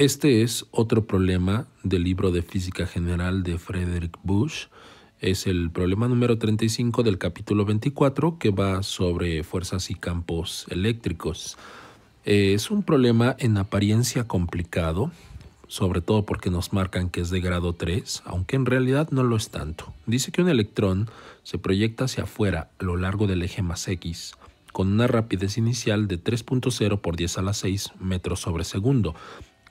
Este es otro problema del libro de Física General de Frederick Bush. Es el problema número 35 del capítulo 24 que va sobre fuerzas y campos eléctricos. Es un problema en apariencia complicado, sobre todo porque nos marcan que es de grado 3, aunque en realidad no lo es tanto. Dice que un electrón se proyecta hacia afuera a lo largo del eje más X, con una rapidez inicial de 3.0 por 10 a la 6 metros sobre segundo.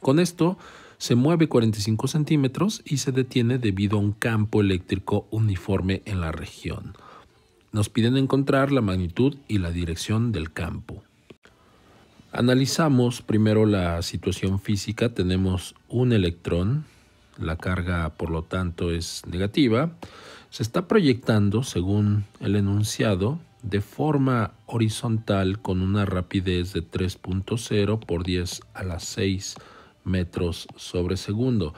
Con esto se mueve 45 centímetros y se detiene debido a un campo eléctrico uniforme en la región. Nos piden encontrar la magnitud y la dirección del campo. Analizamos primero la situación física. Tenemos un electrón, la carga por lo tanto es negativa. Se está proyectando, según el enunciado, de forma horizontal con una rapidez de 3.0 por 10 a la 6 metros sobre segundo.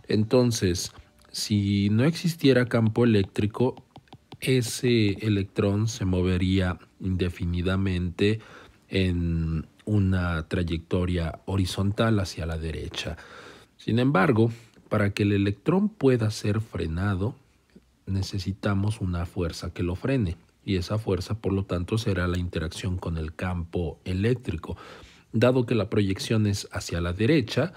Entonces, si no existiera campo eléctrico, ese electrón se movería indefinidamente en una trayectoria horizontal hacia la derecha. Sin embargo, para que el electrón pueda ser frenado, necesitamos una fuerza que lo frene, y esa fuerza, por lo tanto, será la interacción con el campo eléctrico. Dado que la proyección es hacia la derecha,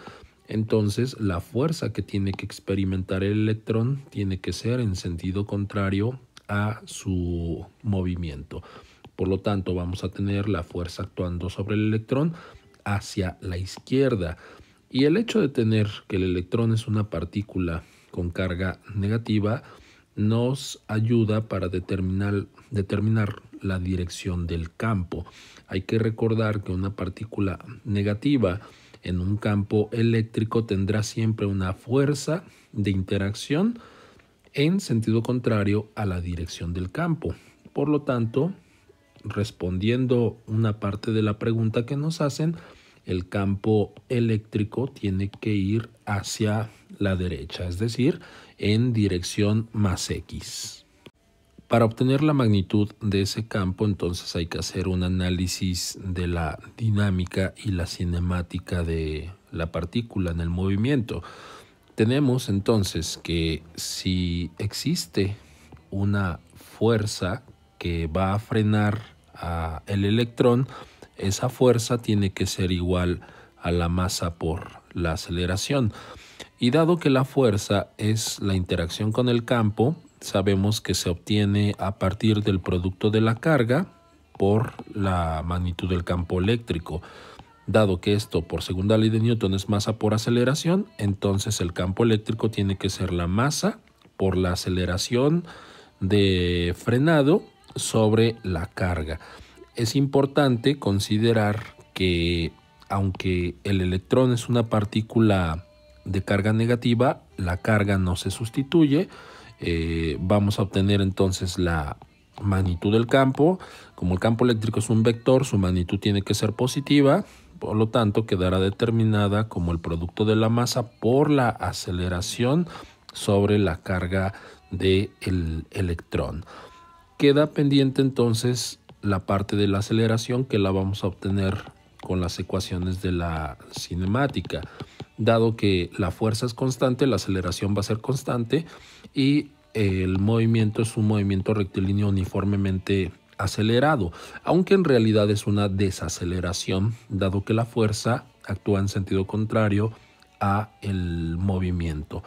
entonces la fuerza que tiene que experimentar el electrón tiene que ser en sentido contrario a su movimiento. Por lo tanto, vamos a tener la fuerza actuando sobre el electrón hacia la izquierda. Y el hecho de tener que el electrón es una partícula con carga negativa nos ayuda para determinar la dirección del campo. Hay que recordar que una partícula negativa en un campo eléctrico tendrá siempre una fuerza de interacción en sentido contrario a la dirección del campo. Por lo tanto, respondiendo una parte de la pregunta que nos hacen, el campo eléctrico tiene que ir hacia la derecha, es decir, en dirección más X. Para obtener la magnitud de ese campo, entonces hay que hacer un análisis de la dinámica y la cinemática de la partícula en el movimiento. Tenemos entonces que si existe una fuerza que va a frenar el electrón, esa fuerza tiene que ser igual a la masa por la aceleración. Y dado que la fuerza es la interacción con el campo, sabemos que se obtiene a partir del producto de la carga por la magnitud del campo eléctrico. Dado que esto por segunda ley de Newton es masa por aceleración, entonces el campo eléctrico tiene que ser la masa por la aceleración de frenado sobre la carga. Es importante considerar que aunque el electrón es una partícula de carga negativa, la carga no se sustituye. Vamos a obtener entonces la magnitud del campo. Como el campo eléctrico es un vector, su magnitud tiene que ser positiva, por lo tanto quedará determinada como el producto de la masa por la aceleración sobre la carga del electrón. Queda pendiente entonces la parte de la aceleración, que la vamos a obtener con las ecuaciones de la cinemática. Dado que la fuerza es constante, la aceleración va a ser constante y el movimiento es un movimiento rectilíneo uniformemente acelerado, aunque en realidad es una desaceleración, dado que la fuerza actúa en sentido contrario a el movimiento.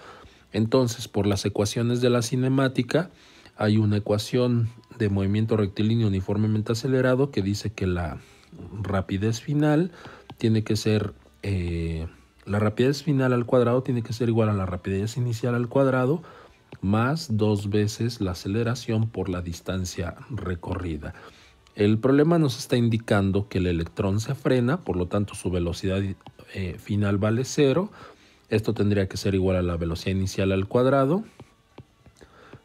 Entonces, por las ecuaciones de la cinemática, hay una ecuación de movimiento rectilíneo uniformemente acelerado que dice que la rapidez final tiene que ser la rapidez final al cuadrado tiene que ser igual a la rapidez inicial al cuadrado más 2 veces la aceleración por la distancia recorrida. El problema nos está indicando que el electrón se frena, por lo tanto su velocidad final vale 0. Esto tendría que ser igual a la velocidad inicial al cuadrado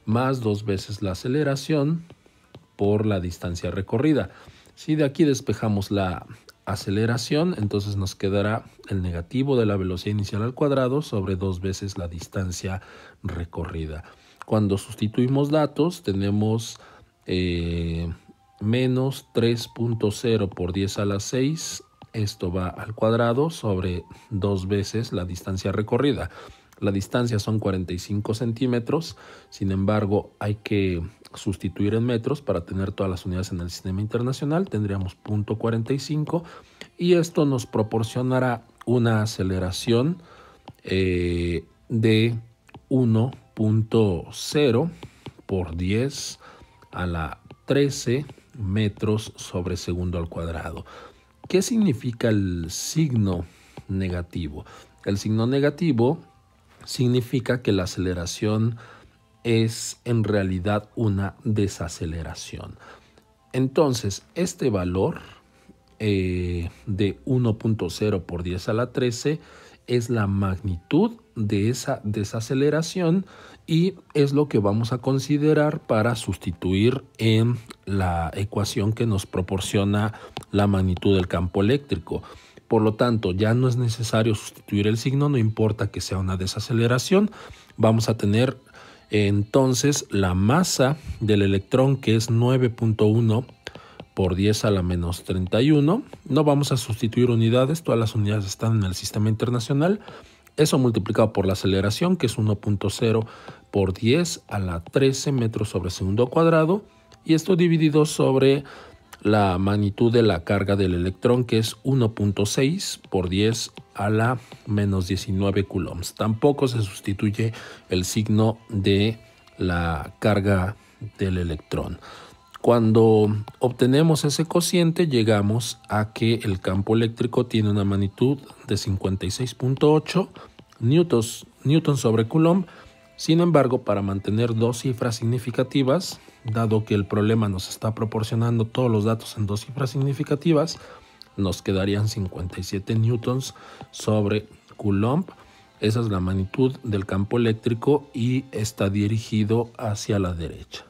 más 2 veces la aceleración por la distancia recorrida. Si de aquí despejamos la aceleración, entonces nos quedará el negativo de la velocidad inicial al cuadrado sobre 2 veces la distancia recorrida. Cuando sustituimos datos, tenemos menos 3.0 por 10 a la 6 Esto va al cuadrado sobre 2 veces la distancia recorrida. La distancia son 45 centímetros, sin embargo hay que sustituir en metros para tener todas las unidades en el sistema internacional. Tendríamos 0.45 y esto nos proporcionará una aceleración de 1.0 por 10 a la 13 metros sobre segundo al cuadrado. ¿Qué significa el signo negativo? El signo negativo significa que la aceleración es en realidad una desaceleración. Entonces, este valor de 1.0 por 10 a la 13 es la magnitud de esa desaceleración y es lo que vamos a considerar para sustituir en la ecuación que nos proporciona la magnitud del campo eléctrico. Por lo tanto, ya no es necesario sustituir el signo, no importa que sea una desaceleración. Vamos a tener entonces la masa del electrón, que es 9.1 por 10 a la menos 31. No vamos a sustituir unidades, todas las unidades están en el sistema internacional. Eso multiplicado por la aceleración, que es 1.0 por 10 a la 13 metros sobre segundo cuadrado. Y esto dividido sobre la magnitud de la carga del electrón, que es 1.6 por 10 a la menos 19 coulombs. Tampoco se sustituye el signo de la carga del electrón. Cuando obtenemos ese cociente, llegamos a que el campo eléctrico tiene una magnitud de 56.8 newtons sobre coulomb. Sin embargo, para mantener dos cifras significativas, dado que el problema nos está proporcionando todos los datos en dos cifras significativas, nos quedarían 57 newtons sobre coulomb. Esa es la magnitud del campo eléctrico y está dirigido hacia la derecha.